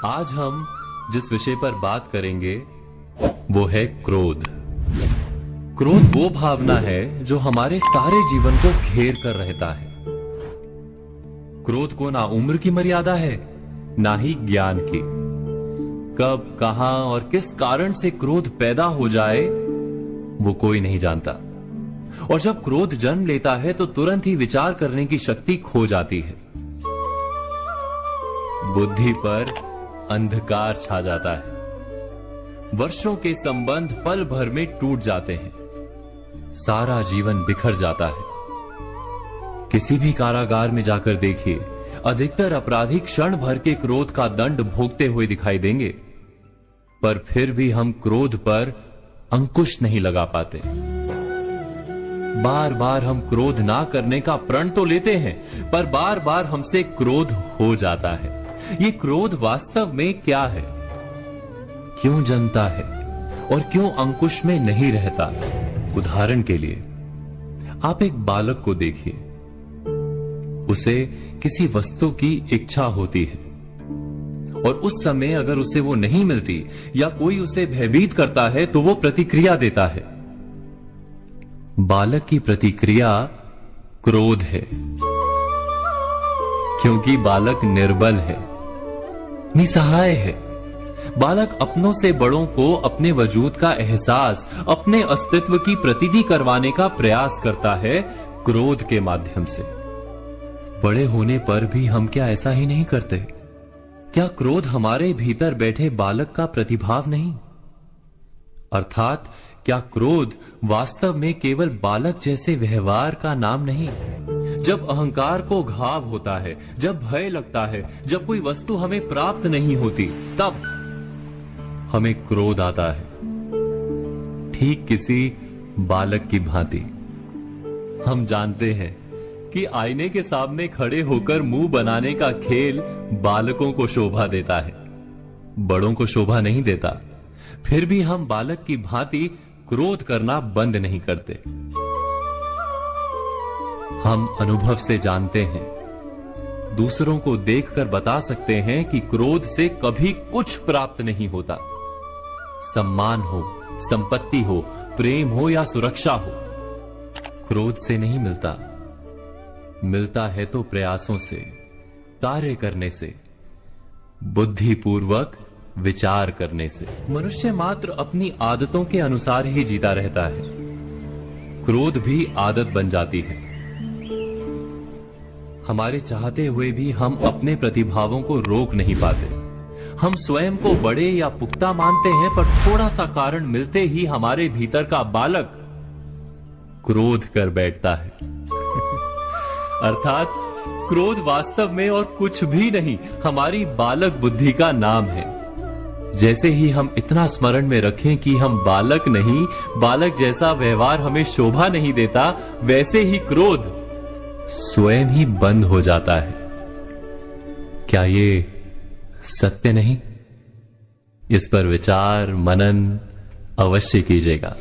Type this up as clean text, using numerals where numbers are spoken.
आज हम जिस विषय पर बात करेंगे वो है क्रोध। क्रोध वो भावना है जो हमारे सारे जीवन को घेर कर रहता है। क्रोध को ना उम्र की मर्यादा है, ना ही ज्ञान की। कब, कहां और किस कारण से क्रोध पैदा हो जाए वो कोई नहीं जानता। और जब क्रोध जन्म लेता है तो तुरंत ही विचार करने की शक्ति खो जाती है। बुद्धि पर अंधकार छा जाता है। वर्षों के संबंध पल भर में टूट जाते हैं। सारा जीवन बिखर जाता है। किसी भी कारागार में जाकर देखिए, अधिकतर अपराधी क्षण भर के क्रोध का दंड भोगते हुए दिखाई देंगे, पर फिर भी हम क्रोध पर अंकुश नहीं लगा पाते। बार बार हम क्रोध ना करने का प्रण तो लेते हैं, पर बार बार हमसे क्रोध हो जाता है। ये क्रोध वास्तव में क्या है, क्यों जन्मता है और क्यों अंकुश में नहीं रहता? उदाहरण के लिए आप एक बालक को देखिए। उसे किसी वस्तु की इच्छा होती है और उस समय अगर उसे वो नहीं मिलती या कोई उसे भयभीत करता है तो वो प्रतिक्रिया देता है। बालक की प्रतिक्रिया क्रोध है, क्योंकि बालक निर्बल है, निसहाय है। बालक अपनों से बड़ों को अपने वजूद का एहसास, अपने अस्तित्व की प्रतीति करवाने का प्रयास करता है क्रोध के माध्यम से। बड़े होने पर भी हम क्या ऐसा ही नहीं करते? क्या क्रोध हमारे भीतर बैठे बालक का प्रतिभाव नहीं? अर्थात क्या क्रोध वास्तव में केवल बालक जैसे व्यवहार का नाम नहीं? जब अहंकार को घाव होता है, जब भय लगता है, जब कोई वस्तु हमें प्राप्त नहीं होती, तब हमें क्रोध आता है, ठीक किसी बालक की भांति। हम जानते हैं कि आईने के सामने खड़े होकर मुंह बनाने का खेल बालकों को शोभा देता है, बड़ों को शोभा नहीं देता। फिर भी हम बालक की भांति क्रोध करना बंद नहीं करते। हम अनुभव से जानते हैं, दूसरों को देखकर बता सकते हैं कि क्रोध से कभी कुछ प्राप्त नहीं होता। सम्मान हो, संपत्ति हो, प्रेम हो या सुरक्षा हो, क्रोध से नहीं मिलता। मिलता है तो प्रयासों से, कार्य करने से, बुद्धिपूर्वक विचार करने से। मनुष्य मात्र अपनी आदतों के अनुसार ही जीता रहता है। क्रोध भी आदत बन जाती है। हमारे चाहते हुए भी हम अपने प्रतिभावों को रोक नहीं पाते। हम स्वयं को बड़े या पुख्ता मानते हैं, पर थोड़ा सा कारण मिलते ही हमारे भीतर का बालक क्रोध कर बैठता है। अर्थात क्रोध वास्तव में और कुछ भी नहीं, हमारी बालक बुद्धि का नाम है। जैसे ही हम इतना स्मरण में रखें कि हम बालक नहीं, बालक जैसा व्यवहार हमें शोभा नहीं देता, वैसे ही क्रोध स्वयं ही बंद हो जाता है। क्या ये सत्य नहीं? इस पर विचार मनन अवश्य कीजिएगा।